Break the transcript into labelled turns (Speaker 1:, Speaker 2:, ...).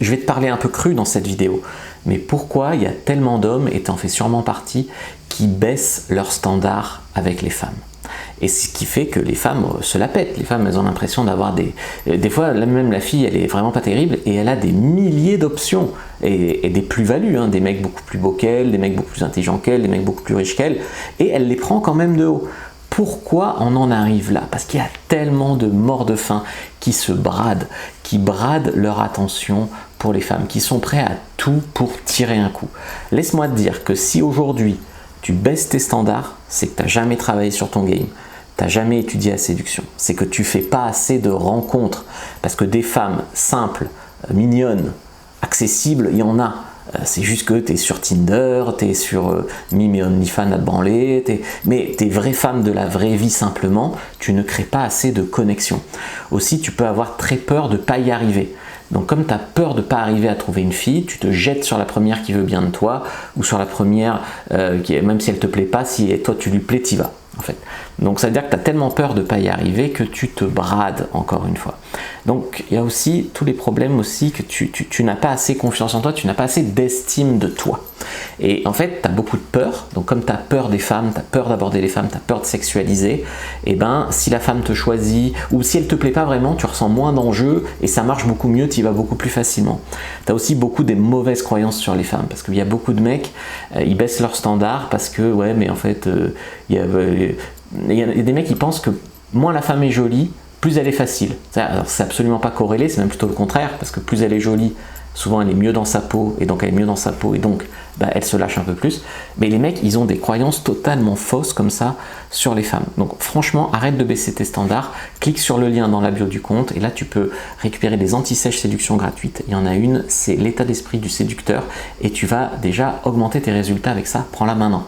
Speaker 1: Je vais te parler un peu cru dans cette vidéo, mais pourquoi il y a tellement d'hommes, et t'en fais sûrement partie, qui baissent leurs standards avec les femmes. Et ce qui fait que les femmes se la pètent. Les femmes, elles ont l'impression d'avoir des fois, même la fille, elle est vraiment pas terrible, et elle a des milliers d'options, et des plus-values, hein, des mecs beaucoup plus beaux qu'elle, des mecs beaucoup plus intelligents qu'elle, des mecs beaucoup plus riches qu'elle, et elle les prend quand même de haut. Pourquoi on en arrive là? Parce qu'il y a tellement de morts de faim qui se bradent, qui bradent leur attention pour les femmes, qui sont prêts à tout pour tirer un coup. Laisse-moi te dire que si aujourd'hui tu baisses tes standards, c'est que tu n'as jamais travaillé sur ton game, tu n'as jamais étudié la séduction, c'est que tu ne fais pas assez de rencontres, parce que des femmes simples, mignonnes, accessibles, il y en a. C'est juste que tu es sur Tinder, tu es sur Mime et OnlyFans à te branler, mais tes vraies femmes de la vraie vie simplement, tu ne crées pas assez de connexion. Aussi, tu peux avoir très peur de ne pas y arriver. Donc comme tu as peur de ne pas arriver à trouver une fille, tu te jettes sur la première qui veut bien de toi, ou sur la première, même si elle ne te plaît pas, si toi tu lui plais, tu y vas. En fait. Donc ça veut dire que tu as tellement peur de ne pas y arriver que tu te brades encore une fois. Donc il y a aussi tous les problèmes aussi que tu n'as pas assez confiance en toi, tu n'as pas assez d'estime de toi. Et en fait, tu as beaucoup de peur. Donc comme tu as peur des femmes, tu as peur d'aborder les femmes, tu as peur de sexualiser, et ben si la femme te choisit, ou si elle ne te plaît pas vraiment, tu ressens moins d'enjeux et ça marche beaucoup mieux, tu y vas beaucoup plus facilement. Tu as aussi beaucoup des mauvaises croyances sur les femmes, parce qu'il y a beaucoup de mecs, ils baissent leurs standards parce que, ouais, mais en fait, il y a des mecs qui pensent que moins la femme est jolie, plus elle est facile. Alors c'est absolument pas corrélé, c'est même plutôt le contraire, parce que plus elle est jolie, souvent elle est mieux dans sa peau, et donc elle est mieux dans sa peau, et donc elle se lâche un peu plus. Mais les mecs, ils ont des croyances totalement fausses comme ça sur les femmes. Donc franchement, arrête de baisser tes standards, clique sur le lien dans la bio du compte, et là tu peux récupérer des anti-sèches séduction gratuites. Il y en a une, c'est l'état d'esprit du séducteur, et tu vas déjà augmenter tes résultats avec ça. Prends-la maintenant.